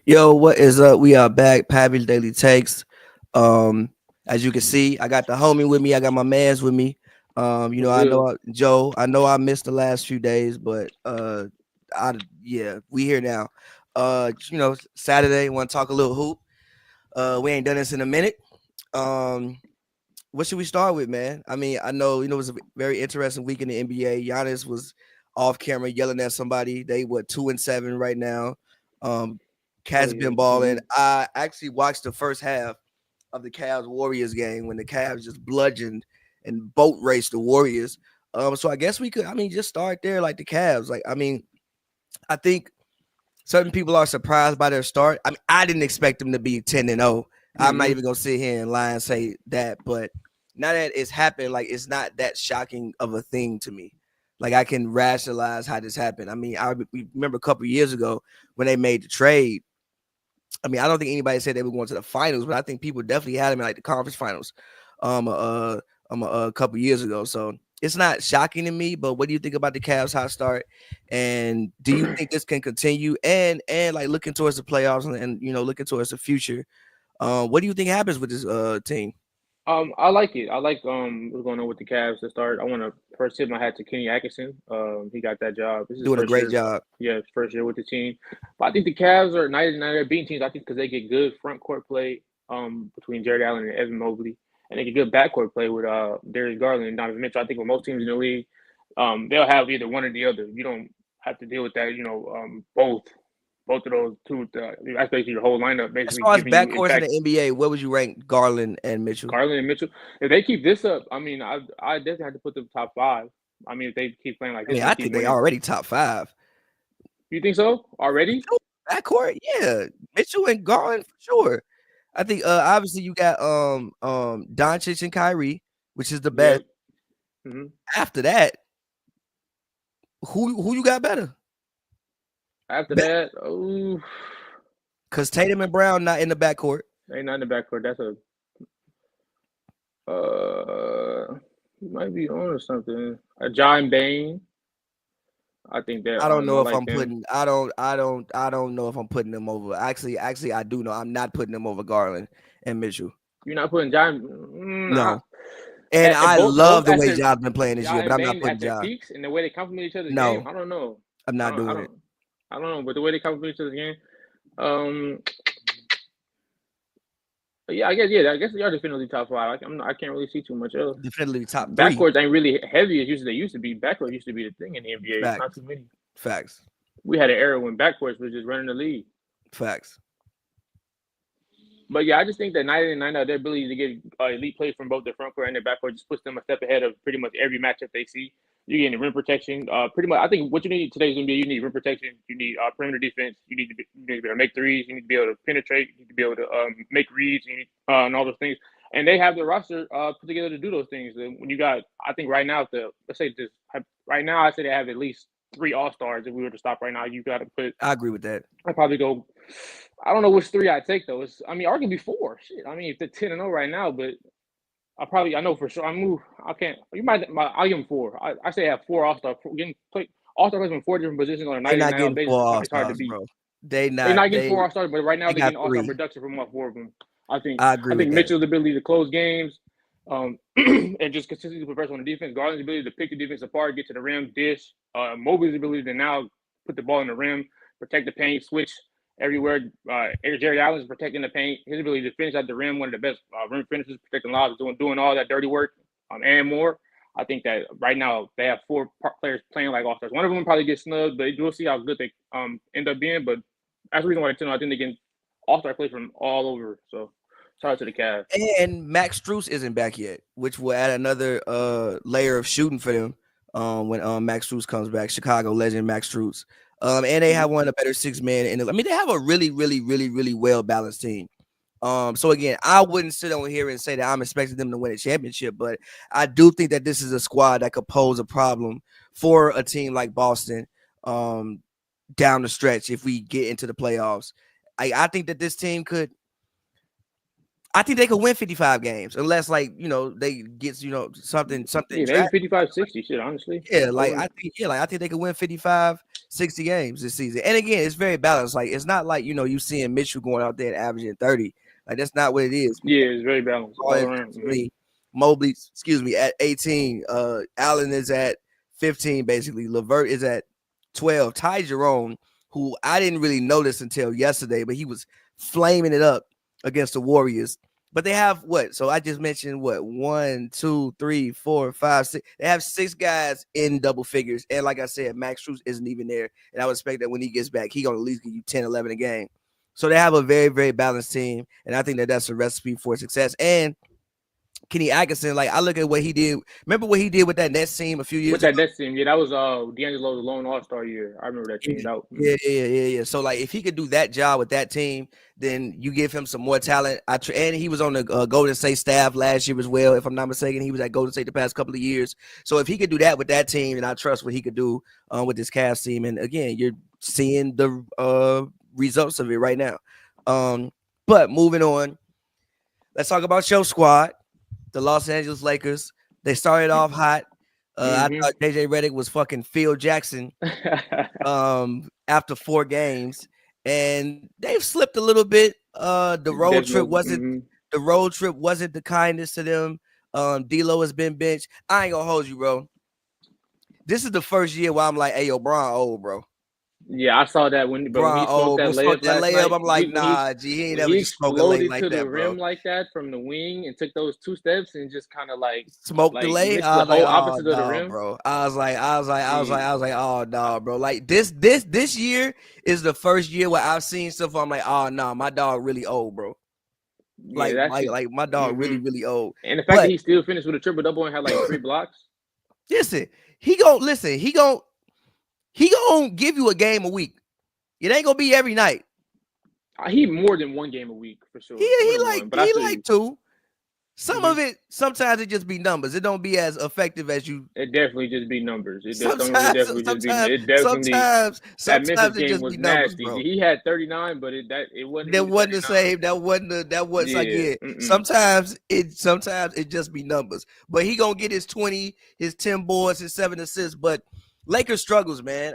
Yo, what is up? We are back, Pavy Daily Takes. Um, as you can see, I got the homie with me. I got my man's with me. What's I good? know Joe. I know I missed the last few days, but I yeah, we here now. Saturday. Want to talk a little hoop? We ain't done this in a minute. Um, what should we start with, man? I mean, I know it was a very interesting week in the NBA. Giannis was off camera yelling at somebody. They were 2-7 right now. Um, Oh Cat's yeah. been balling. I actually watched the first half of the Cavs Warriors game when the Cavs just bludgeoned and boat raced the Warriors. So I guess we could, just start there like the Cavs. I think certain people are surprised by their start. I mean, I didn't expect them to be 10-0. I'm not Mm-hmm. even gonna sit here and lie and say that, but now that it's happened, like it's not that shocking of a thing to me. Like I can rationalize how this happened. I mean, we remember a couple years ago when they made the trade. I mean, I don't think anybody said they were going to the finals, but I think people definitely had them in like the conference finals, a couple years ago. So it's not shocking to me. But what do you think about the Cavs' hot start? And do you think this can continue? And like looking towards the playoffs and looking towards the future, what do you think happens with this team? I like it. I like what's going on with the Cavs to start. I want to first tip my hat to Kenny Atkinson. He got that job. This is his Doing a first great year. job. Yeah, his first year with the team. But I think the Cavs are night and night. They're beating teams. I think because they get good front court play between Jared Allen and Evan Mobley, and they get good backcourt play with Darius Garland and Donovan Mitchell. I think with most teams in the league, they'll have either one or the other. You don't have to deal with that. Both of those two. That's basically your whole lineup, As basically far as giving you backcourts in impact. the NBA, where would you rank Garland and Mitchell? Garland and Mitchell. If they keep this up, I mean, I definitely have to put them top five. I mean, if they keep playing like I this mean, and they I keep think they winning, already top five. you think so already? Backcourt, yeah, Mitchell and Garland for sure. I think obviously you got Doncic and Kyrie, which is the best. Yep. hmm After that, who you got better? After that, oh, Because Tatum and Brown not in the backcourt. ain't not in the backcourt. That's a you might be on or something. A John Bain. I think that I don't I know if like I'm them. putting. I don't know if I'm putting them over. Actually, I do know I'm not putting them over Garland and Mitchell. You're not putting John. No, and At I both love the at way their John's been playing this Ja year, but and I'm not Bain putting at their John. peaks and the way they complement each other's game. No, I don't know. I'm I not don't. I doing it. don't. I don't know. But the way they complement each other's game. Um, yeah, I guess they are definitely top five. I can't really see too much else. Definitely top three. Backcourts ain't really heavy as usually they used to be. Backcourt used to be the thing in the NBA. It's not Facts, too many. facts, We had an era when backcourts was just running the league. facts. But yeah, I just think that night in and night out, their ability to get elite plays from both their front court and their backcourt just puts them a step ahead of pretty much every matchup they see. You getting rim protection. Pretty much, I think what you need today's NBA, you need rim protection. You need perimeter defense. You need to be able to make threes. You need to be able to penetrate. You need to be able to make reads and all those things. And they have the roster put together to do those things. And when you got, I think right now, let's say this right now, I say they have at least three All Stars. If we were to stop right now, you got to put. I agree with that. I'd probably go. I don't know which three I'd take though. I mean, arguably four. Shit. I mean, if they're 10-0 right now, but I know for sure. I can't. I'll give them four. I say I have four All Star. Getting play All Star players in four different positions on a They night in not night out getting basis. four All It's hard to Stars, beat. bro. They're not getting They four All Stars, but right now they they're got getting All Star three. production from all four of them. I think. I I agree think with that. Mitchell's ability to close games, and just consistently put pressure on the defense. Garland's ability to pick the defense apart, get to the rim, dish. Mobley's ability to now put the ball in the rim, protect the paint, switch everywhere. Jared Allen's protecting the paint. His ability to finish at the rim, one of the best rim finishers, protecting lobs, doing all that dirty work, and more. I think that right now they have four players playing like all stars. One of them probably gets snubbed, but we'll see how good they end up being. But that's the reason why I think they can all star players from all over. So shout out to the Cavs. And Max Strus isn't back yet, which will add another layer of shooting for them when Max Strus comes back. Chicago legend Max Strus. And they Mm-hmm. have one of the better six men in the. I mean, they have a really, really, really, really well balanced team. So again, I wouldn't sit on here and say that I'm expecting them to win a championship, but I do think that this is a squad that could pose a problem for a team like Boston down the stretch if we get into the playoffs. I think that this team could. I think they could win 55 games unless like they get something Yeah, maybe trash. 55, 60. Shit, honestly. Yeah, like Over. I think they could win 55, 60 games this season. And again, it's very balanced. Like it's not like you seeing Mitchell going out there and averaging 30. Like that's not what it is. Yeah, it's very balanced all around. Mobley, excuse me, at 18. Allen is at 15, basically. LeVert is at 12. Ty Jerome, who I didn't really notice until yesterday, but he was flaming it up against the Warriors. But they have what? So I just mentioned what? 1, 2, 3, 4, 5, 6. They have 6 guys in double figures. And like I said, Max Strus isn't even there. And I would expect that when he gets back, he's going to at least give you 10, 11 a game. So they have a very, very balanced team. And I think that that's a recipe for success. And Kenny Atkinson, like I look at what he did. Remember what he did with that Nets team a few years ago? With that Nets team, yeah, that was D'Angelo's lone All-Star year. I remember that team. Yeah. So like, if he could do that job with that team, then you give him some more talent. And he was on the Golden State staff last year as well, if I'm not mistaken. He was at Golden State the past couple of years. So if he could do that with that team, and I trust what he could do with this Cavs team. And again, you're seeing the results of it right now. But moving on, let's talk about your squad. The Los Angeles Lakers. They started off hot. I thought JJ Redick was fucking Phil Jackson after 4 games, and they've slipped a little bit. The road trip wasn't the kindest to them. D'Lo has been benched. I ain't gonna hold you, bro. This is the first year where I'm like, hey, yo, Bron old, bro. Yeah, I saw that when he smoked that layup. I'm like, nah, he ain't never smoked a layup like that, bro. He exploded to the rim like that from the wing and took those 2 steps and just kind of like smoked the lay. I was like, opposite of the rim, bro. I was like, oh no, bro. Like this year is the first year where I've seen stuff. I'm like, oh no, my dog really old, bro. Like my dog really old. And the fact that he still finished with a triple-double and had like 3 blocks. Listen, he gonna give you a game a week. It ain't gonna be every night. He more than 1 game a week for sure. He like 2. Some of it, sometimes it just be numbers. It don't be as effective as you. It definitely just be numbers. Sometimes it just be numbers, nasty. Bro. He had 39, but it wasn't. That wasn't the same. That wasn't like it. Sometimes it just be numbers. But he gonna get his 20, his 10 boards, his 7 assists. But Lakers struggles, man.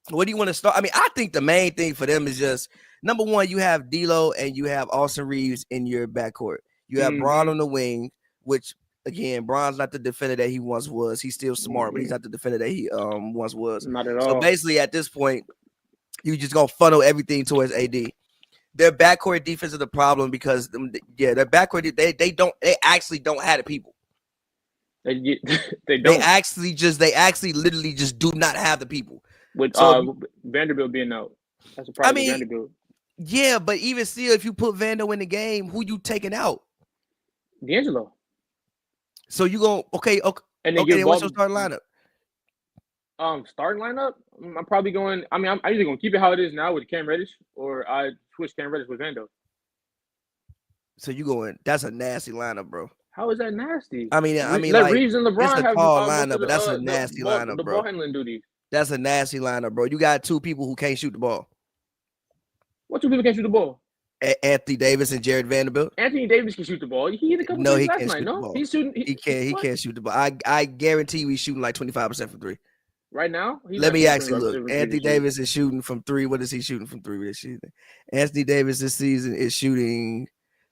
What do you want to start? I mean, I think the main thing for them is just number one, you have D'Lo and you have Austin Reeves in your backcourt. You have Bron on the wing, which again, Bron's not the defender that he once was. He's still smart, but he's not the defender that he once was. Not at all. So basically, at this point, you just gonna funnel everything towards AD. Their backcourt defense is the problem because their backcourt they actually don't have the people. They don't. They actually literally just do not have the people. With Vanderbilt being out, that's a problem. Vanderbilt. Yeah, but even still, if you put Vando in the game, who you taking out? D'Angelo. So you go okay. And then what's your starting lineup? Starting lineup. I'm probably going. I mean, I'm either gonna keep it how it is now with Cam Reddish, or I switch Cam Reddish with Vando. So you going? That's a nasty lineup, bro. How is that nasty? I mean, let like, Reeves and LeBron it's a tall lineup, but that's a nasty lineup, the bro. ball handling duties. That's a nasty lineup, bro. You got 2 people who can't shoot the ball. What 2 people can't shoot the ball? Anthony Davis and Jared Vanderbilt. Anthony Davis can shoot the ball. He hit a couple he last can't night. Shoot no, the ball. He's shooting. He can't shoot the ball. I guarantee you he's shooting like 25% from 3. Right now? Let me actually look. Anthony Davis is shooting from 3. What is he shooting from 3 this season? Anthony Davis this season is shooting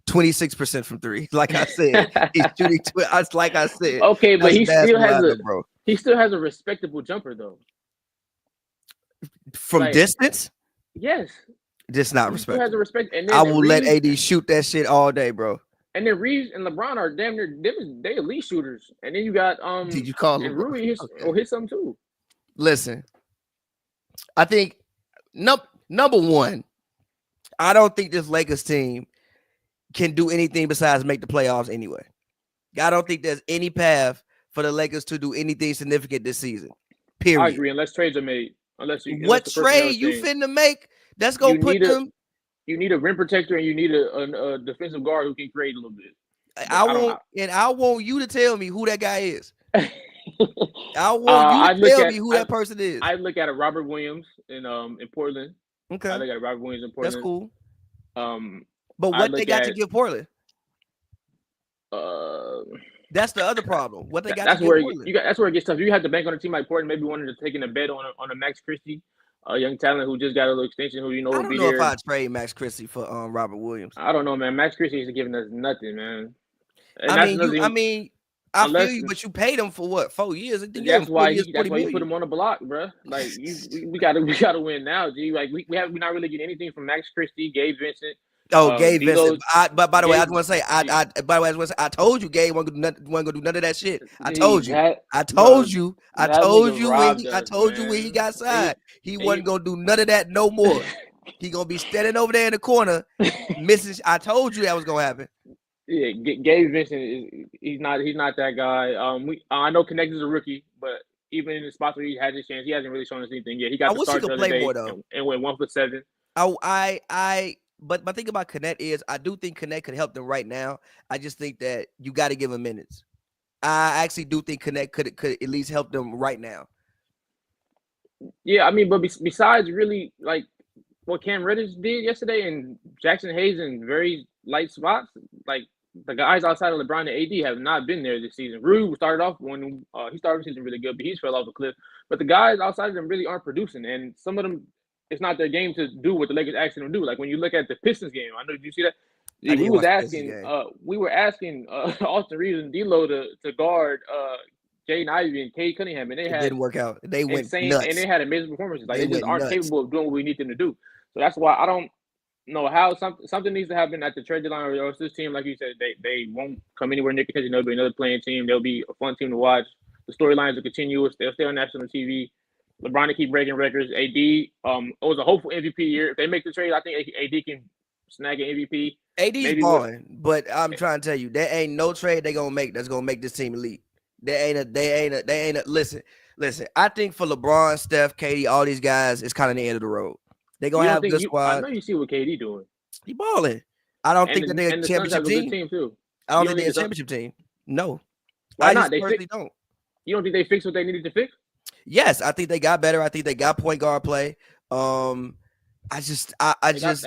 26% from 3. Like I said, he's shooting. Like I said. Okay, but he still has a respectable jumper though. From distance? Yes. Just not respect. Has a respect. And I will let AD shoot that shit all day, bro. And then Reeves and LeBron are damn near they elite shooters. And then you got Did you call and Rui hit something too. Listen, I think number one, I don't think this Lakers team can do anything besides make the playoffs anyway. I don't think there's any path for the Lakers to do anything significant this season. Period. I agree, unless trades are made. What trade you finna make? That's gonna put them. You need a rim protector and you need a defensive guard who can create a little bit. I want you to tell me who that guy is. I want you to tell me who that person is. I look at a Robert Williams in Portland. Okay. I look at Robert Williams in Portland. That's cool. But I what they look got to at give Portland? uh That's the other problem. What they got to that's give where Portland? that's where it gets tough. You have to bank on a team like Portland, maybe wanted to take in a bet on a Max Christie, a young talent who just got a little extension, who I will don't be know if there. I'd trade Max Christie for Robert Williams. I don't know, man. Max Christie is giving us nothing, man. And I that's mean, another thing. I feel Unless you, but you paid him for what? 4 years? I think you gave him that's 4 why years, he 40 put million. him on the block, bro. Like we gotta win now, G. Like we're not really getting anything from Max Christie, Gabe Vincent, Oh, Gabe Vincent. D'Lo. But by the way, I Gabe, just want to say, by the way, I just want to say, I told you, Gabe wasn't gonna do none of that shit. I told you. that I bro, told you. I that told nigga you when robbed I us, told you when he man. got signed. He wasn't He, gonna do none of that no more. He gonna be standing over there in the corner, missing. I told you that was gonna happen. yeah, Gabe Vincent he's not that guy. I know Connect is a rookie, but even in the spots where he had his chance, he hasn't really shown us anything yet. He I got the wish he start the could other play more day though. and went 1 for 7. But my thing about Connect is I do think Connect could help them right now. I just think that you got to give him minutes. I actually do think Connect could at least help them right now. Yeah, I mean, but besides really like what Cam Reddish did yesterday and Jackson Hayes in very light spots, like the guys outside of LeBron and AD have not been there this season. Rui started off when he started the season really good, but he's fell off a cliff. But the guys outside of them really aren't producing, and some of them, it's not their game to do what the Lakers asking them to do. Like when you look at the Pistons game, I know, did you see that? I We didn't was watch the Pistons asking, game. Austin Reeves and D'Lo to guard Jaden Ivey and Cade Cunningham, and they It had didn't work out. They went insane, and nuts. they had amazing performances. Like They they just went aren't nuts. capable of doing what we need them to do. So that's why I don't know how something needs to happen at the trade deadline, or else this team, like you said, they won't come anywhere near contention. They'll be another playing team. They'll be a fun team to watch. The storylines are continuous. They'll stay on national TV. LeBron to keep breaking records. AD, it was a hopeful MVP year. If they make the trade, I think AD can snag an MVP. AD's balling, but I'm trying to tell you, there ain't no trade they gonna make that's gonna make this team elite. They ain't a listen. I think for LeBron, Steph, Katie, all these guys, it's kind of the end of the road. They gonna have a good squad. I know you see what KD doing. He balling. I don't think that they're a championship team. Good team too. I don't think they're a championship team. No. Why not? They personally don't. You don't think they fixed what they needed to fix? Yes, I think they got better. I think they got point guard play. They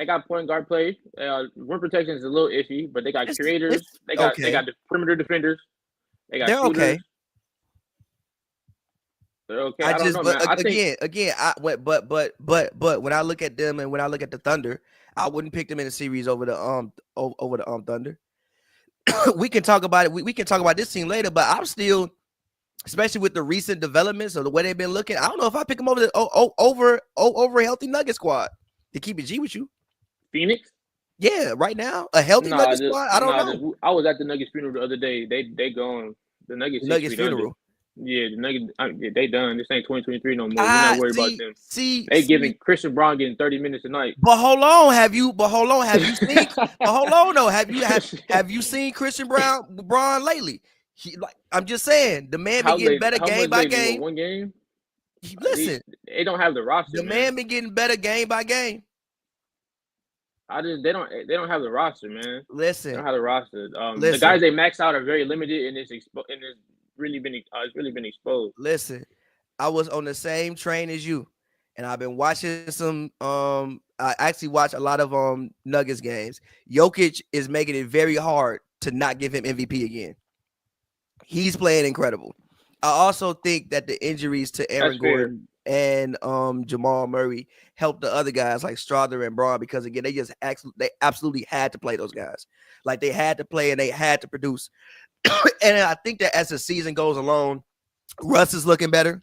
got point guard play. Rim protection is a little iffy, but they got creators. They got the perimeter defenders. They got shooters. Okay. They're okay. I don't know, man. But when I look at them and when I look at the Thunder, I wouldn't pick them in a series over the Thunder. We can talk about it. We can talk about this team later, but I'm still, especially with the recent developments of the way they've been looking, I don't know if I pick them over over a healthy Nugget squad. To keep it G with you, Phoenix. Yeah, right now a healthy Nuggets squad. I don't know. I was at the Nuggets funeral the other day. They gone. The Nuggets funeral. Yeah, the Nuggets. They done. This ain't 2023 no more. We're not worried about them. They giving Christian Braun getting 30 minutes a night. But hold on, have you seen? Hold on, though. Have you seen Christian Braun lately? I'm just saying, the man been getting better game by game. One game. Listen, they don't have the roster. The man been getting better game by game. They don't have the roster, man. Listen, they don't have the roster. The guys they max out are very limited, and it's really been exposed. Listen, I was on the same train as you, and I've been watching some. I actually watch a lot of Nuggets games. Jokic is making it very hard to not give him MVP again. He's playing incredible. I also think that the injuries to Aaron Gordon and Jamal Murray helped the other guys like Strother and Braun, because again they absolutely had to play those guys. Like they had to play and they had to produce. And I think that as the season goes along, Russ is looking better.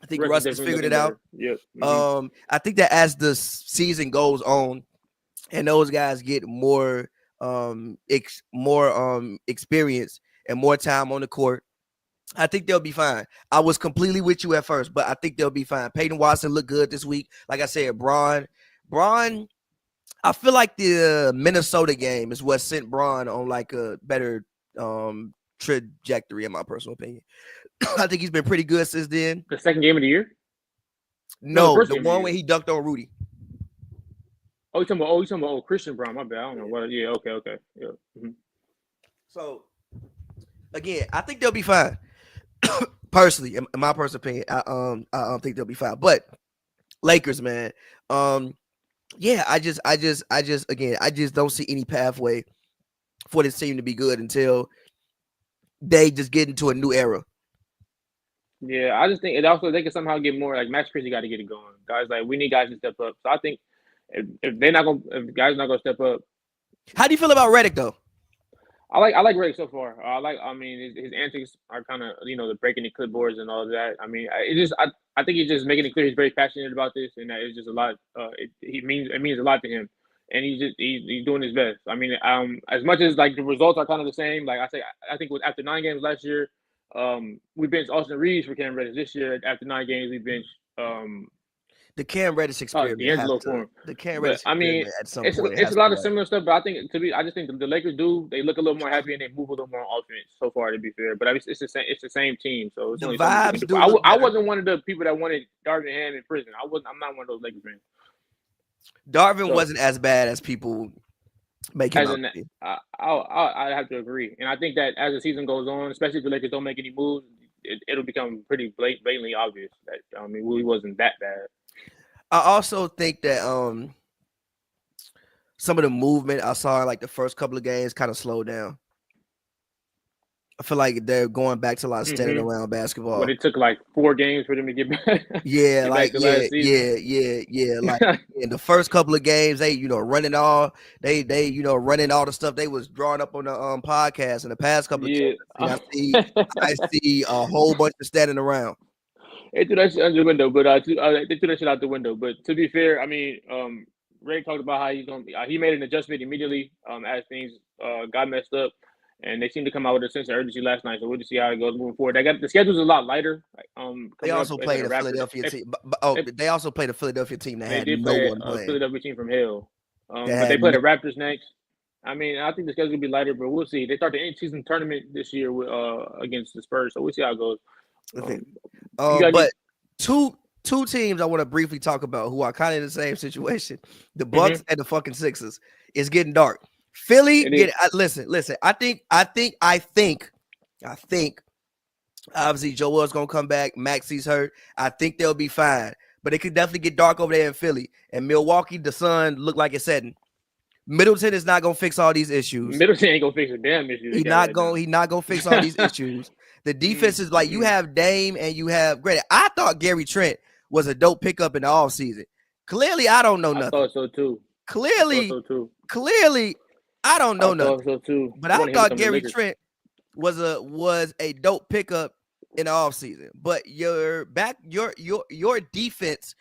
I think Russ has figured it out. Yep. Mm-hmm. I think that as the season goes on and those guys get more experience and more time on the court, I think they'll be fine. I was completely with you at first, but I think they'll be fine. Peyton Watson looked good this week. Like I said, Braun, I feel like the Minnesota game is what sent Braun on like a better trajectory, in my personal opinion. I think he's been pretty good since then. The second game of the year? No, the one where he dunked on Rudy. You talking about Christian Braun? My bad. I don't know what. Yeah, okay. Yeah. Mm-hmm. So again, I think they'll be fine. Personally, in my personal opinion, I think they'll be fine. But Lakers, man, yeah, again, I just don't see any pathway for this team to be good until they just get into a new era. Yeah, I just think it also they can somehow get more like Max Christie got to get it going. Guys, like we need guys to step up. So I think if they're not gonna, if guys not gonna step up, How do you feel about Redick though? I like Redick so far. I mean his antics are kind of the breaking the clipboards and all of that. I mean I think he's just making it clear he's very passionate about this and that it's just a lot. It means a lot to him, and he's doing his best. I mean as much as like the results are kind of the same. Like I think with after 9 games last year, we benched Austin Reeves for Cam Reddish. This year after 9 games we benched The Cam Reddish experiment have D'Angelo to. for him. The Cam But Reddish I mean, experiment at some it's point it's has a to lot of go. similar stuff. But I just think the Lakers they look a little more happy and they move a little more on offense so far. To be fair, but I mean, it's the same team, so it's The only so much you can vibes do. do But look I better. wasn't one of the people that wanted Darvin Ham in prison. I'm not one of those Lakers fans. Darvin So wasn't as bad as people make him as out in, to be. I have to agree, and I think that as the season goes on, especially if the Lakers don't make any moves, it'll become pretty blatantly obvious that he wasn't that bad. I also think that some of the movement I saw in like the first couple of games kind of slowed down. I feel like they're going back to a lot of standing Mm-hmm. around But basketball. it took like 4 games for them to get back Yeah, get back like to last season. like in the first couple of games, they running all running all the stuff they was drawing up on the podcast. In the past couple of Yeah. games, I see a whole bunch of standing around. They threw that shit under the window, but they threw that shit out the window. But to be fair, I mean, Ray talked about how he's going. He made an adjustment immediately as things got messed up, and they seemed to come out with a sense of urgency last night. So we'll just see how it goes moving forward. The schedule's a lot lighter. They Coming up, also they play played the a Raptors. Philadelphia team. They, They also played a Philadelphia team that they had did no play one a playing. Philadelphia team from hell, That but they had play no, the Raptors next. I mean, I think the schedule will be lighter, but we'll see. They start the in-season tournament this year with against the Spurs, so we'll see how it goes. nothing. You got any? But two teams I want to briefly talk about who are kind of in the same situation. The Mm-hmm. Bucks and the fucking Sixers. It's getting dark. Philly, It is. listen. I think. Obviously, Joel's gonna come back. Maxi's hurt. I think they'll be fine, but it could definitely get dark over there in Philly. And Milwaukee, the sun look like it's setting. Middleton is not gonna fix all these issues. Middleton ain't gonna fix a damn issue they got right now. He not gonna fix all these issues. The defense is like you have Dame and you have granted. I thought Gary Trent was a dope pickup in the offseason. Clearly, I don't know nothing. I thought so too. Clearly, I don't know nothing. I thought so too. But I thought Gary Trent was a dope pickup in the offseason. But your defense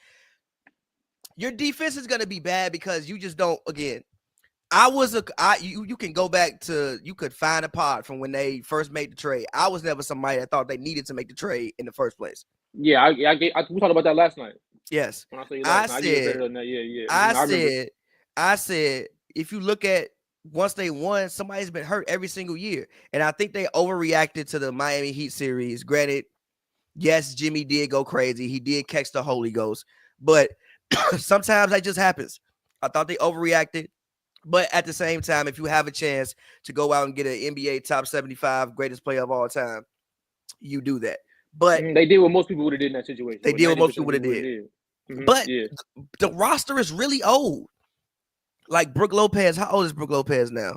is gonna be bad because you just don't. Again, you can go back to, you could find a pod from when they first made the trade. I was never somebody that thought they needed to make the trade in the first place. Yeah, we talked about that last night. Yes, When I saw you last night, I gave credit on that. Yeah. I said, if you look at once they won, somebody's been hurt every single year, and I think they overreacted to the Miami Heat series. Granted, yes, Jimmy did go crazy. He did catch the Holy Ghost, but sometimes that just happens. I thought they overreacted. But at the same time, if you have a chance to go out and get an NBA top 75 greatest player of all time, you do that. But they did what most people would have did in that situation. They did what most people would have did. Mm-hmm. But the roster is really old. Like Brook Lopez, how old is Brook Lopez now?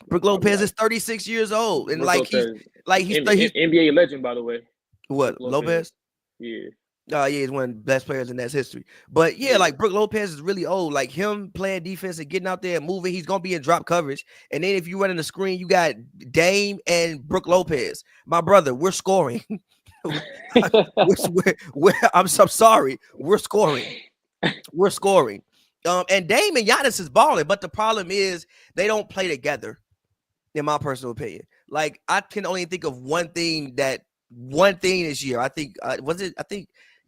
Brook Lopez is 36 years old, and Brook he's NBA legend, by the way. What, Lopez? Yeah. He's one of the best players in that history. But yeah, like Brook Lopez is really old. Like him playing defense and getting out there and moving, he's gonna be in drop coverage. And then if you run in the screen, you got Dame and Brook Lopez. My brother, we're scoring. I'm so sorry. We're scoring. We're scoring. And Dame and Giannis is balling, but the problem is they don't play together. In my personal opinion, like I can only think of one thing this year. I think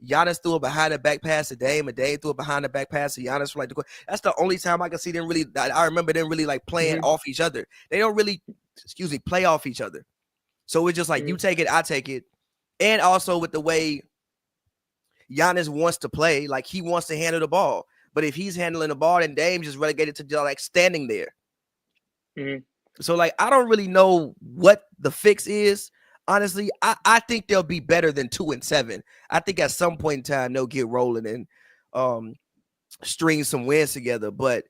Giannis threw a behind the back pass to Dame, and Dame threw a behind the back pass to Giannis for that's the only time I can see them really. I remember them really like playing off each other. They don't really, play off each other. So it's just like you take it, I take it, and also with the way Giannis wants to play, like he wants to handle the ball. But if he's handling the ball, then Dame just relegated to just like standing there. Mm-hmm. So like I don't really know what the fix is. Honestly, I think they'll be better than 2-7. I think at some point in time they'll get rolling, and string some wins together, but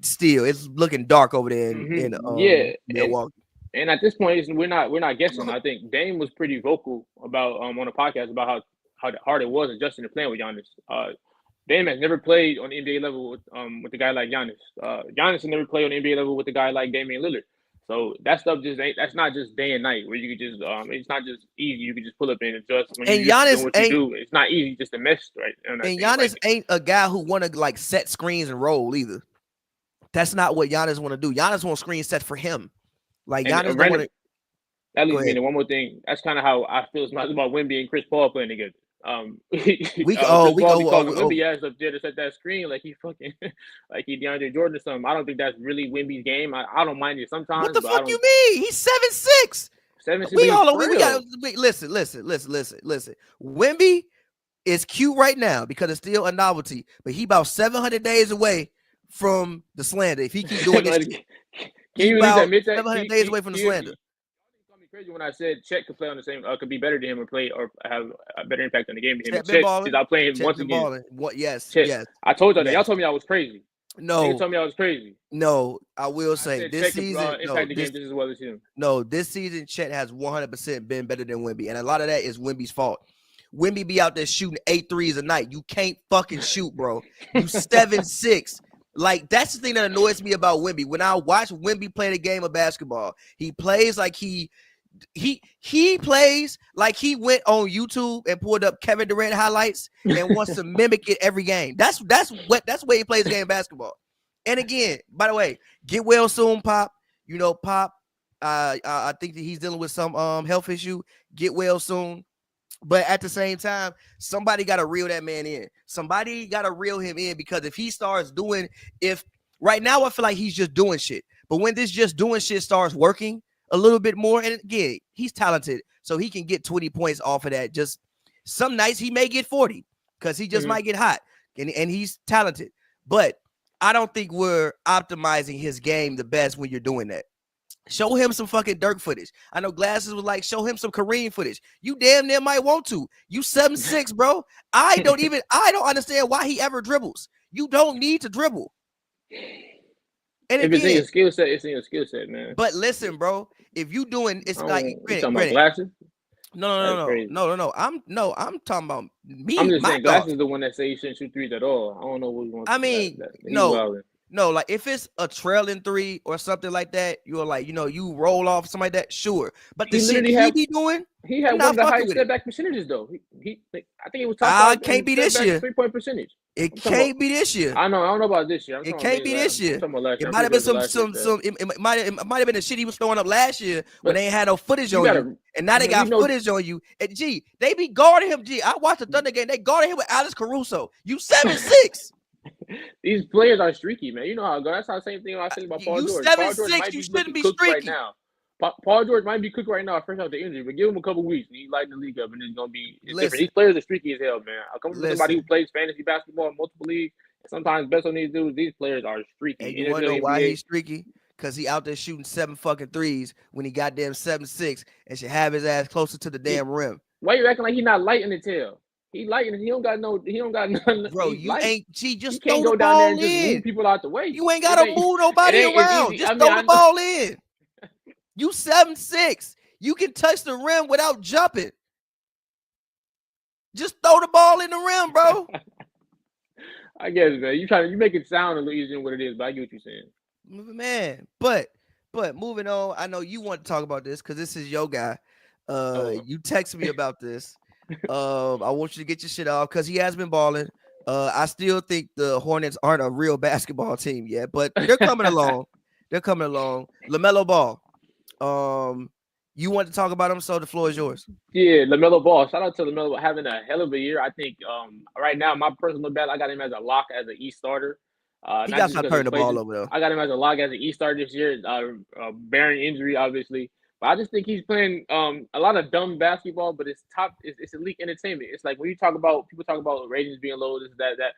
still, it's looking dark over there in Yeah, Milwaukee. and at this point, we're not guessing. I think Dame was pretty vocal about on the podcast about how hard it was adjusting to playing with Giannis. Dame has never played on the NBA level with a guy like Giannis. Giannis has never played on the NBA level with a guy like Damian Lillard. So that stuff just ain't. That's not just day and night where you could just. It's not just easy. You can just pull up and adjust when And you're used to doing Giannis what you ain't do. It's not easy just to mesh right. and Giannis ain't a guy who want to like set screens and roll either. That's not what Giannis want to do. Giannis want screen set for him. Like Giannis don't want to. That leads me to one more thing. That's kind of how I feel about Wemby and Chris Paul playing together. We Paul go Wemby ass up there to set that screen like he fucking like he DeAndre Jordan or something. I don't think that's really Wemby's game. I don't mind it sometimes. What the but fuck you mean? He's 7'6". 7'6". We got listen. Wemby is cute right now because it's still a novelty, but he about 700 days away from the slander. If he keep doing this, can you about admit that 700 days away from the slander. Crazy when I said Chet could play on the same, could be better than him or play or have a better impact on the game than him. Chet is out playing once again. What? Yes, Chet. yes. I told y'all that. Y'all told me I was crazy. No, you told me I was crazy. No, I will say this season, impact the game just as well as him. No, this season Chet has 100% been better than Wemby, and a lot of that is Wemby's fault. Wemby be out there shooting 8 threes a night. You can't fucking shoot, bro. You 7'6". Like, that's the thing that annoys me about Wemby. When I watch Wemby play the game of basketball, he plays like he plays like he went on YouTube and pulled up Kevin Durant highlights and wants to mimic it every game. That's the way he plays the game of basketball. And again, by the way, get well soon, Pop. You know, Pop. I think that he's dealing with some health issue. Get well soon. But at the same time, somebody got to reel that man in. Somebody got to reel him in, because if he starts doing, right now I feel like he's just doing shit. But when this just doing shit starts working a little bit more, and again, he's talented, so he can get 20 points off of that. Just some nights he may get 40 because he just might get hot, and he's talented. But I don't think we're optimizing his game the best when you're doing that. Show him some fucking Dirk footage. I know Glasses was like, show him some Kareem footage. You damn near might want to. You 7'6", bro. I don't understand why he ever dribbles. You don't need to dribble. And if it's in your skill set, it's in your skill set, man. But listen, bro, if you doing, it's like talking about Glasses. No. I'm talking about me. I'm just saying, Glasses is the one that say you shouldn't shoot threes at all. I don't know what you want. I mean, no, like if it's a trailing 3 or something like that, you're like, you roll off something like that, sure. But the shit he be doing, he had one of the highest step back percentages though. I think it was top. It can't be this year. 3-point percentage. It can't be this year. I don't know about this year. It can't be this year. It might have been it might have been the shit he was throwing up last year when they ain't had no footage on you, and now they got footage on you. And they be guarding him. I watched the Thunder game. They guarded him with Alex Caruso. You 7'6". These players are streaky, man. You know how it goes. That's how the same thing I was saying about Paul George. 7'6", you shouldn't be streaky right now. Paul George might be cooked right now, fresh out the injury, but give him a couple weeks and he's lighting the league up, and it's gonna be different. These players are streaky as hell, man. I come from somebody who plays fantasy basketball in multiple leagues. Sometimes best on these dudes, these players are streaky. And you wanna know why he's streaky? Because he out there shooting 7 fucking threes when he goddamn 7'6" and should have his ass closer to the damn rim. Why you acting like he's not lighting the tail? He lighting. He don't got nothing. Bro, you ain't. Just can't throw go the down ball there and in. just move people out the way. You ain't gotta move nobody around. Just throw the ball in. You 7'6". You can touch the rim without jumping. Just throw the ball in the rim, bro. I guess, man. You make it sound a little easier than what it is, but I get what you're saying. Man, but moving on, I know you want to talk about this because this is your guy. You texted me about this. I want you to get your shit off because he has been balling. I still think the Hornets aren't a real basketball team yet, but they're coming along. Lamelo Ball. You want to talk about him, so the floor is yours. Yeah, Lamelo Ball. Shout out to Lamelo having a hell of a year. I think right now, my personal bet, I got him as a lock as an East starter. He got to start turning the ball over though. I got him as a lock as an East starter this year, bearing injury, obviously. But I just think he's playing a lot of dumb basketball, but it's elite entertainment. It's like when people talk about ratings being low, this, that.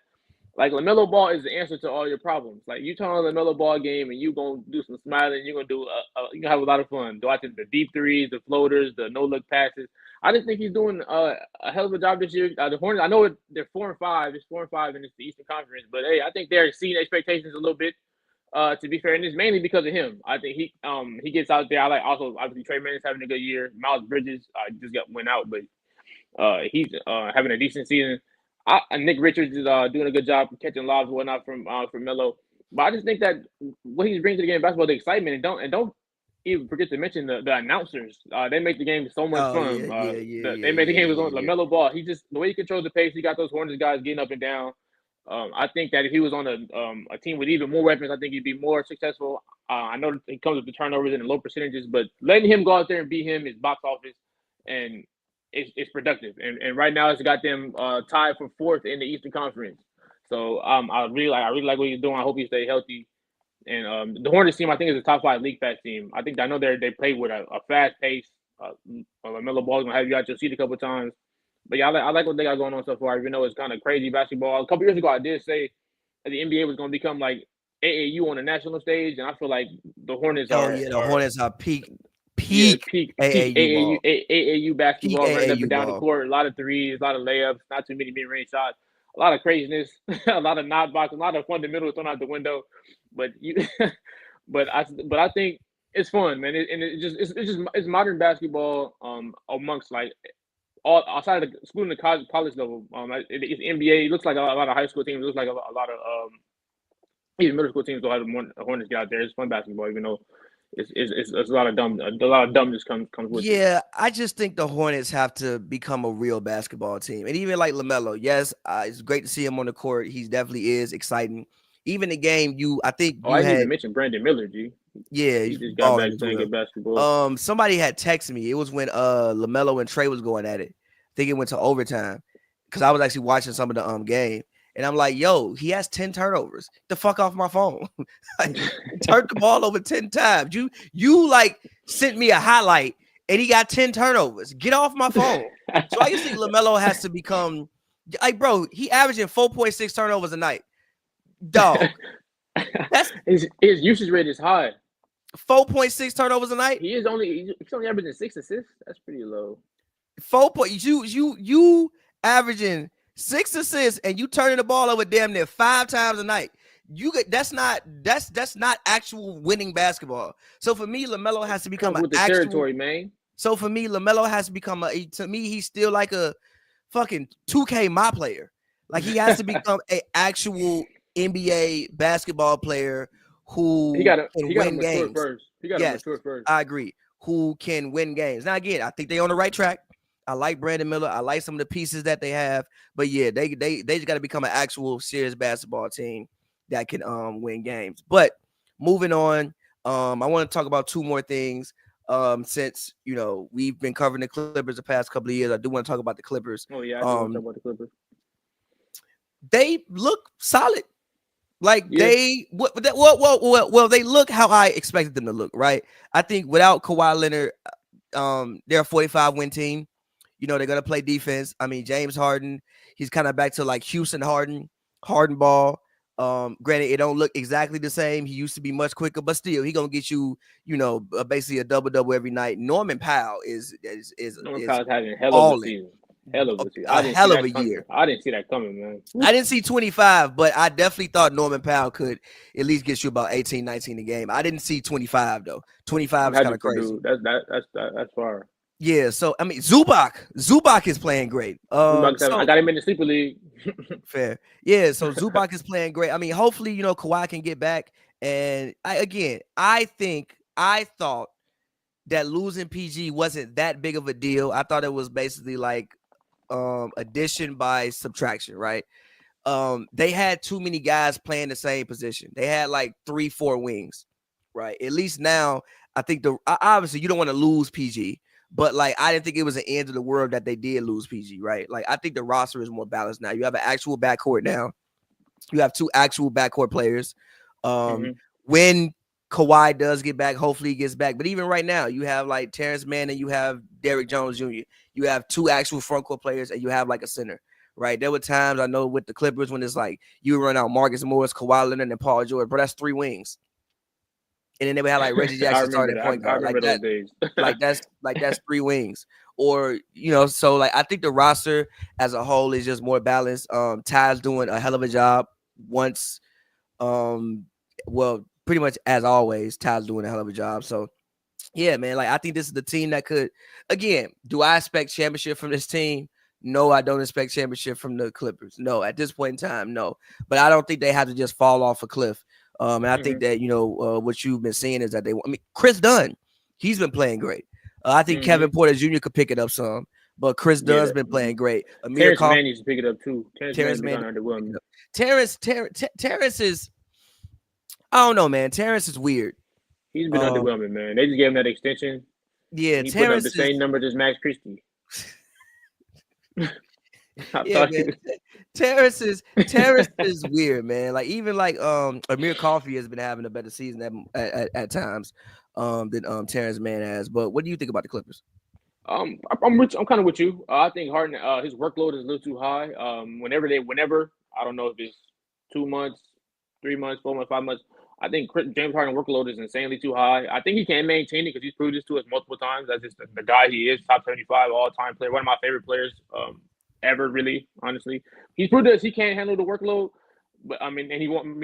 Like LaMelo Ball is the answer to all your problems. Like you turn on the LaMelo Ball game and you gonna do some smiling. You're gonna do you gonna have a lot of fun. Watching the deep threes, the floaters, the no look passes. I just think he's doing a hell of a job this year. The Hornets, I know they're 4-5. It's 4-5, and it's the Eastern Conference. But hey, I think they're exceeding expectations a little bit. To be fair, and it's mainly because of him. I think he gets out there. I like also obviously Trey Man's having a good wyear. Miles Bridges just went out, but he's having a decent season. Nick Richards is doing a good job catching lobs and whatnot from Melo. But I just think that what he's bringing to the game of basketball, the excitement, and don't even forget to mention the announcers. They make the game so much Oh fun. yeah, They make the game yeah. Lamelo Ball. He just the way he controls the pace. He got those Hornets guys getting up and down. I think that if he was on a team with even more weapons, I think he'd be more successful. I know he comes with the turnovers and the low percentages, but letting him go out there and beat him is box office, and it's productive. And right now, it's got them tied for 4th in the Eastern Conference. So I really like what he's doing. I hope he stays healthy. And the Hornets team, I think, is a top 5 league pass team. I know they play with a fast pace. LaMelo Ball's gonna have you out your seat a couple of times. But yeah, I like what they got going on so far. Even though it's kind of crazy basketball. A couple years ago, I did say that the NBA was going to become like AAU on the national stage, and I feel like the Hornets The Hornets are peak AAU ball, AAU peak basketball, running up and AAU down the ball. court, a lot of threes, a lot of layups, not too many mid-range shots, a lot of craziness, a lot of knockbacks, a lot of fundamentals thrown out the window. But but I think it's fun, man. It's modern basketball amongst like all outside of school in the college level. It's NBA. It looks like a lot of high school teams. It looks like a lot of even middle school teams will have the Hornets get out there. It's fun basketball, even though it's a lot of dumbness comes with it. Yeah, I just think the Hornets have to become a real basketball team, and even like LaMelo. Yes, it's great to see him on the court. He definitely is exciting. Even the game, I think I didn't had. even mention Brandon Miller, G. Yeah, he he's just got balling back as playing well. good basketball. Somebody had texted me. It was when LaMelo and Trey was going at it. I think it went to overtime because I was actually watching some of the game, and I'm like, "Yo, he has 10 turnovers. Get the fuck off my phone! Turned the ball over 10 times. You like sent me a highlight, and he got 10 turnovers. Get off my phone." So I just think LaMelo has to become like, bro. He averaging 4.6 turnovers a night. Dog, that's his usage rate is high. 4.6 turnovers a night. He's only averaging 6 assists. That's pretty low. 4 point. You averaging 6 assists and you turning the ball over damn near 5 times a night. That's not actual winning basketball. So for me, LaMelo has to become an actual territory, man. So for me, LaMelo has to become to me, he's still like a fucking 2K my player. Like he has to become an actual NBA basketball player who can win games. First. He got to mature first. I agree. Who can win games. Now again, I think they're on the right track. I like Brandon Miller. I like some of the pieces that they have. But yeah, they just got to become an actual serious basketball team that can win games. But moving on, I want to talk about 2 more things. Since we've been covering the Clippers the past couple of years, I do want to talk about the Clippers. Oh yeah, I do want to talk about the Clippers. They look solid. Like they look how I expected them to look, right? I think without Kawhi Leonard, they're a 45-win team. They're gonna play defense. I mean, James Harden, he's kind of back to like Houston Harden ball. Granted, it don't look exactly the same. He used to be much quicker, but still, he gonna get you, basically a double every night. Norman Powell is Powell's having a hell of a season. Hell of a season. A hell of a year. I didn't see that coming, man. I didn't see 25, but I definitely thought Norman Powell could at least get you about 18, 19 a game. I didn't see 25 though. 25 is kind of crazy. That's far. Yeah, so I mean, Zubac is playing great. I got him in the sleeper league. Fair, yeah. So Zubac is playing great. I mean, hopefully, Kawhi can get back. And I thought that losing PG wasn't that big of a deal. I thought it was basically like addition by subtraction, right? They had too many guys playing the same position. They had like 3-4 wings, right? At least now, I think obviously you don't want to lose PG. But like, I didn't think it was the end of the world that they did lose PG, right? Like, I think the roster is more balanced now. You have an actual backcourt now. You have 2 actual backcourt players. When Kawhi does get back, hopefully he gets back. But even right now, you have like Terrence Mann and you have Derrick Jones Jr. You have 2 actual frontcourt players and you have like a center, right? There were times I know with the Clippers when it's like you run out Marcus Morris, Kawhi Leonard, and Paul George, but that's 3 wings. And then they would have like Reggie Jackson starting point guard. Like that. Like that's 3 wings. or so like I think the roster as a whole is just more balanced. Ty's doing a hell of a job once, well, pretty much as always, Ty's doing a hell of a job. So yeah, man, like I think this is the team that could. Again, do I expect championship from this team? No, I don't expect championship from the Clippers. No, at this point in time, no. But I don't think they have to just fall off a cliff. And I think that what you've been seeing is that Chris Dunn, he's been playing great. I think Kevin Porter Jr. could pick it up some, but Chris Dunn's been playing great. Terrence Mann needs to pick it up too. Terrence Mann underwhelming. Terrence is, I don't know, man. Terrence is weird. He's been underwhelming, man. They just gave him that extension. Yeah, he put up the same number as Max Christie. Yeah, man. Terrence is weird, man. Like even like Amir Coffey has been having a better season at times than Terrence Mann has. But what do you think about the Clippers? I'm kind of with you. I think Harden, his workload is a little too high. Whenever I don't know if it's 2 months, 3 months, 4 months, 5 months. I think James Harden's workload is insanely too high. I think he can maintain it because he's proved this to us multiple times. That's just the guy he is, top 75 all-time player, one of my favorite players ever, really, honestly. He's proved us he can't handle the workload, but I mean, and he won't,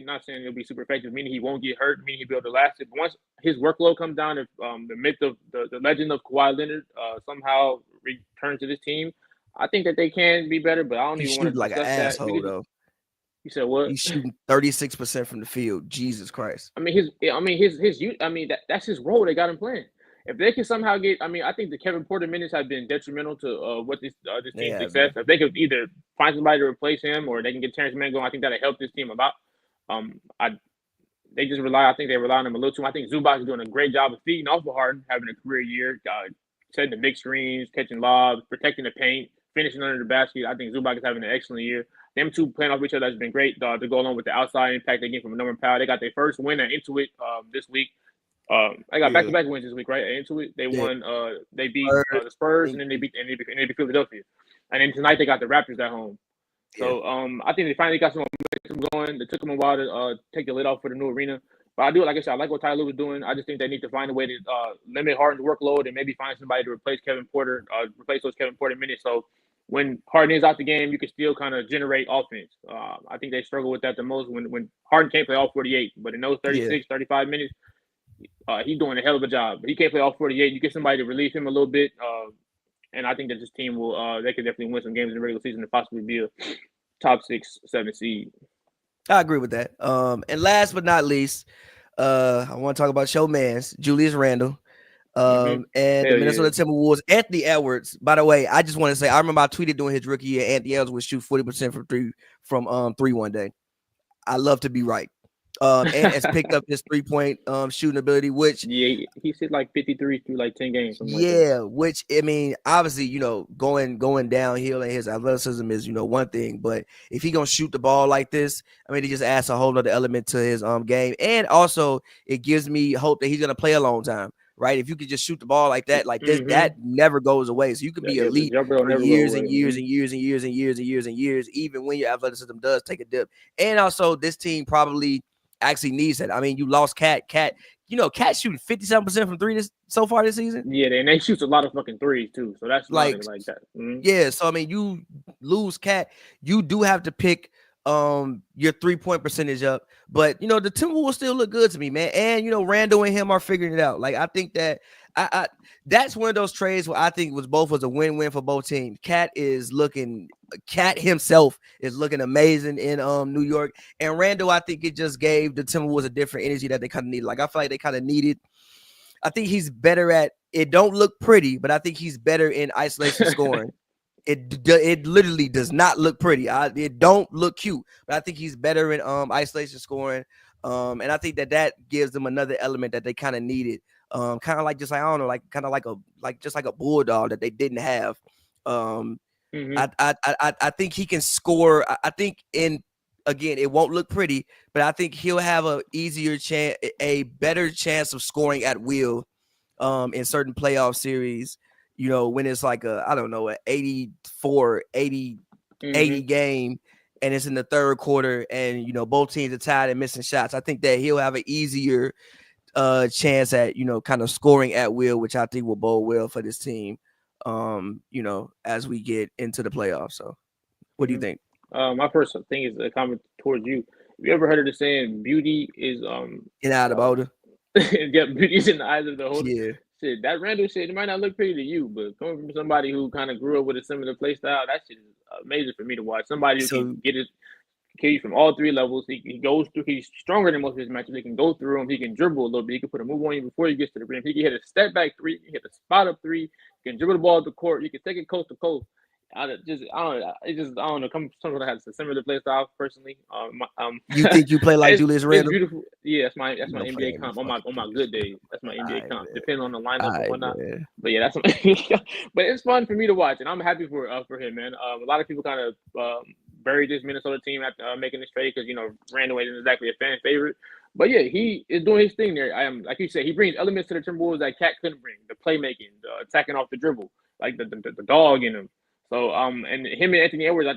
not saying he'll be super effective, meaning he won't get hurt, meaning he'll be able to last it. But once his workload comes down, if the myth of the legend of Kawhi Leonard somehow returns to this team, I think that they can be better, but I don't even want to like an asshole, though. You said what? He's shooting 36% from the field. Jesus Christ. That's his role. They got him playing. If they can somehow get, I think the Kevin Porter minutes have been detrimental to what this team's success. If they could either find somebody to replace him or they can get Terrence Mann going, I think that'll help this team a lot. They just rely. I think they rely on him a little too much. I think Zubac is doing a great job of feeding off of Harden, having a career year, setting the big screens, catching lobs, protecting the paint, finishing under the basket. I think Zubac is having an excellent year. Them two playing off each other has been great to go along with the outside impact they get from a number of power. They got their first win at Intuit this week. I got back-to-back wins this week, right? At Intuit, they won. They beat the Spurs, and then they beat Philadelphia. And then tonight they got the Raptors at home. So I think they finally got some momentum going. It took them a while to take the lid off for the new arena. But I do, like I said, I like what Ty Lue was doing. I just think they need to find a way to limit Harden's workload and maybe find somebody to replace Kevin Porter, replace those Kevin Porter minutes. So when Harden is out the game, you can still kind of generate offense. I think they struggle with that the most when Harden can't play all 48. But in those 36, 35 minutes, he's doing a hell of a job. But he can't play all 48. You get somebody to relieve him a little bit. And I think that this team they could definitely win some games in the regular season and possibly be a top 6, 7 seed. I agree with that. And last but not least, I want to talk about show man's Julius Randle. And the Minnesota Timberwolves, Anthony Edwards. By the way, I just want to say, I remember I tweeted during his rookie year, Anthony Edwards would shoot 40% from three one day. I love to be right. And has picked up his 3-point shooting ability, which he's hit like 53 through like 10 games. Which I mean, obviously, going downhill and his athleticism is one thing, but if he gonna shoot the ball like this, I mean, it just adds a whole other element to his game, and also it gives me hope that he's gonna play a long time. Right, if you could just shoot the ball like that, that never goes away. So you could be elite for years and years and years and years and years and years and years, even when your athleticism does take a dip. And also, this team probably actually needs that. I mean, you lost Cat. Cat shooting 57% from three so far this season. Yeah, and they shoot a lot of fucking threes too. So that's like that. Mm-hmm. Yeah, so I mean, you lose Cat, you do have to pick your 3-point percentage up, but the Timberwolves still look good to me, man. And Randall and him are figuring it out. Like I think that that's one of those trades where I think was a win-win for both teams. Cat himself is looking amazing in New York, and Randall, I think it just gave the Timberwolves a different energy that they kind of needed. Like I feel like they kind of needed. I think he's better at it. Don't look pretty, but I think he's better in isolation scoring. It literally does not look pretty. It don't look cute, but I think he's better in isolation scoring. And I think that gives them another element that they kind of needed. Kind of like just like, I don't know, like kind of like a bulldog that they didn't have. I think he can score. I think again, it won't look pretty, but I think he'll have a better chance of scoring at will in certain playoff series. When it's like an 84, 80 game and it's in the third quarter and, both teams are tied and missing shots. I think that he'll have an easier chance at, kind of scoring at will, which I think will bode well for this team. as we get into the playoffs. So what do you Mhm. think? My first thing is a comment towards you. Have you ever heard of the saying, "Beauty is In out of um, order? yeah, beauty is in the eyes of the beholder." Yeah. Shit, that random shit, it might not look pretty to you, but coming from somebody who kind of grew up with a similar play style, that shit is amazing for me to watch. Somebody who can So get his carries from all three levels. He goes through. He's stronger than most of his matches. He can go through them. He can dribble a little bit. He can put a move on you before he gets to the rim. He can hit a step back three. He can hit a spot up three. He can dribble the ball to the court. You can take it coast to coast. I don't know. Come someone that has a similar play style personally. you think you play like Julius it's Randle? beautiful. Yeah, that's You my don't play NBA like no comp on fucking my Julius good Randle. days. That's my All NBA right, comp, man. depending on the All lineup and right, whatnot. man. But yeah, that's but it's fun for me to watch, and I'm happy for him, man. A lot of people kind of buried this Minnesota team after making this trade because Randall isn't exactly a fan favorite. But yeah, he is doing his thing there. I am like you said, he brings elements to the Timberwolves that Cat couldn't bring: the playmaking, the attacking off the dribble, like the dog in him. So and him and Anthony Edwards,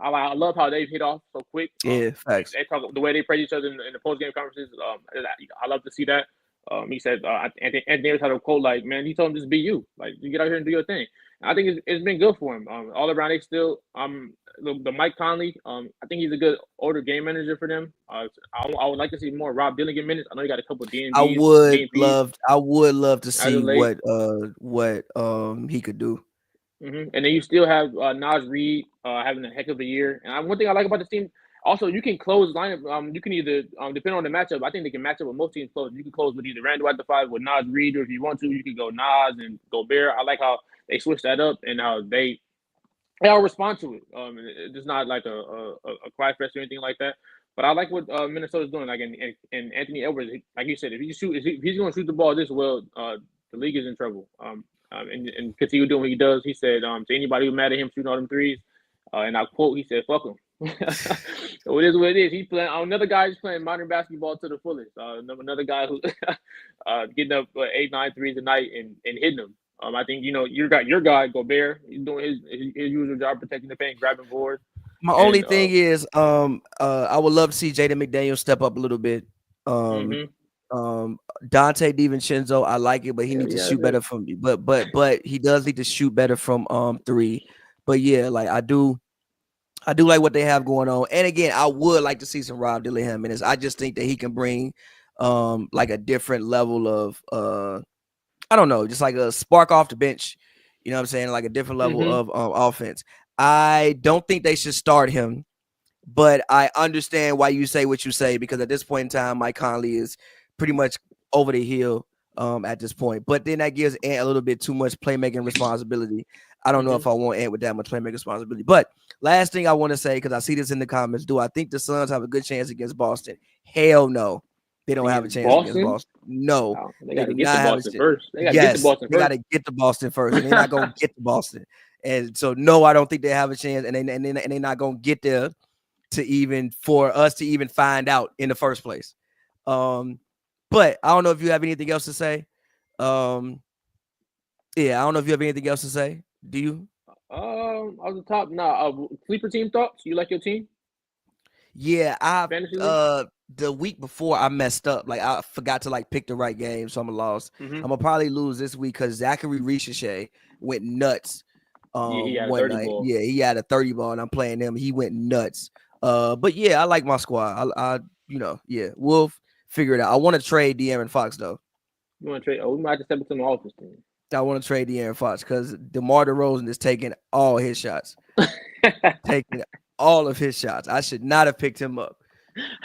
I love how they've hit off so quick. Yeah, facts. They talk the way they praise each other in the post game conferences. I love to see that. He said Anthony Edwards had a quote like, "Man, he told him just be you, like you get out here and do your thing." And I think it's been good for him. All around, they still the Mike Conley. I think he's a good older game manager for them. I would like to see more Rob Dillingham minutes. I know you got a couple DNPs I would love to as of see late. what he could do. And then you still have Nas Reed having a heck of a year. And one thing I like about this team, also you can close lineup. You can either depending on the matchup. I think they can match up with most teams close. You can close with either Randall at the five with Nas Reed, or if you want to, you can go Nas and Gobert. I like how they switch that up and how they all respond to it. It's not like a cry fest or anything like that. But I like what Minnesota's doing. Like and Anthony Edwards, like you said, if he's going to shoot the ball this well, the league is in trouble. And continue doing what he does. He said to anybody who mad at him shooting all them threes, and I quote, he said, "Fuck him." So it is what it is. He's playing. Another guy who's playing modern basketball to the fullest. Another guy who getting up 8, 9 threes a night and hitting them. I think your guy Gobert. He's doing his usual job, protecting the paint, grabbing boards, My only and thing is, I would love to see Jaden McDaniel step up a little bit. Um, mm-hmm. Dante DiVincenzo, I like it, but he needs to Yeah, shoot better from. But he does need to shoot better from three. But yeah, like I do like what they have going on. And again, I would like to see some Rob Dillingham minutes. I just think that he can bring like a different level of I don't know, just like a spark off the bench. You know what I'm saying? Like a different level Mm-hmm. of offense. I don't think they should start him, but I understand why you say what you say because at this point in time, Mike Conley is pretty much over the hill at this point. But then that gives Ant a little bit too much playmaking responsibility. I don't know Mm-hmm. if I want Ant with that much playmaking responsibility. But last thing I want to say, because I see this in the comments, do I think the Suns have a good chance against Boston? Hell no. They don't have a Against chance against Boston, Boston. No, oh, they they got to do get to not have a Boston chance. first. They got to get to Yes, Boston they got first. to get to Boston first, and they're not gonna get to Boston. And so, no, I don't think they have a chance, and they're not gonna get there to even for us to even find out in the first place. But I don't know if you have anything else to say. Yeah, I don't know if you have anything else to say. Do you? Off the top, nah. Sleeper team thoughts? You like your team Yeah, fantasy league? the week before I messed up. Like I forgot to like pick the right game, so I'm a loss. Mm-hmm. I'm gonna probably lose this week because Zachary Ricochet went nuts. Yeah, he had a One 30 night. ball. Yeah, he had a 30 ball, and I'm playing him. He went nuts. But yeah, I like my squad. Yeah, we'll figure it out. I want to trade De'Aaron Fox though. You want to trade? Oh, we might have to step into the office team. I want to trade De'Aaron Fox because DeMar DeRozan is taking all his shots, taking all of his shots. I should not have picked him up.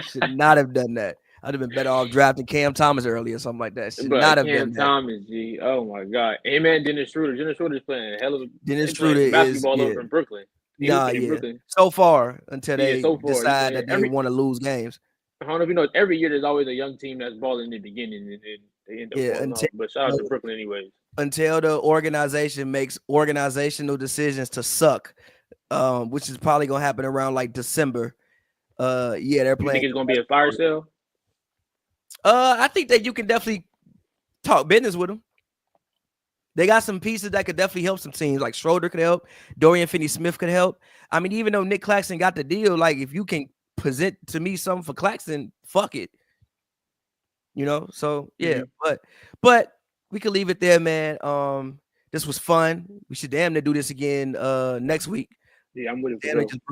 Should not have done that. I'd have been better off drafting Cam Thomas early or something like that. Should not But have Cam done that. Thomas, G. Oh my God. Hey man, Dennis Schroeder. Dennis Schroeder's playing a hell of a. Dennis They Schroeder playing is basketball over in Brooklyn. He nah, hooping in yeah. Brooklyn. So far until Yeah, they so far he's decide playing that they want to lose games. I don't know if you know. Every year there's always a young team that's balling in the beginning and then they end up Yeah, falling off. But shout out to Brooklyn anyways. until the organization makes organizational decisions to suck, which is probably gonna happen around like December. Yeah, they're You playing. think it's gonna be a fire sale? I think that you can definitely talk business with them. They got some pieces that could definitely help some teams. Like Schroeder could help, Dorian Finney-Smith could help. I mean, even though Nick Claxton got the deal, like if you can present to me something for Claxton, fuck it. So yeah, Mm-hmm. but we could leave it there, man. This was fun. We should damn near do this again next week. Yeah, I'm with it for Damn near real. just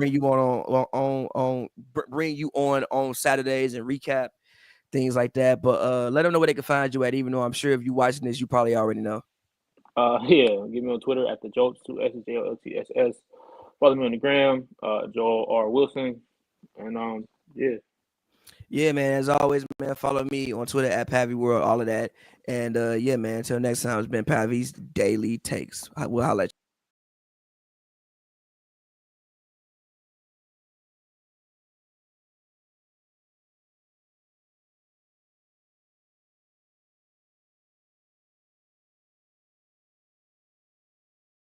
bring you on Saturdays and recap things like that. But let them know where they can find you at. Even though I'm sure if you watching this, you probably already know. Yeah, get me on Twitter at the Jolts, 2SJOLTSS. Follow me on the gram, Joel R. Wilson. And yeah. Yeah, man. As always, man, follow me on Twitter at Pavy World, all of that. And yeah, man, until next time, it's been Pavy's Daily Takes. We'll holla at you.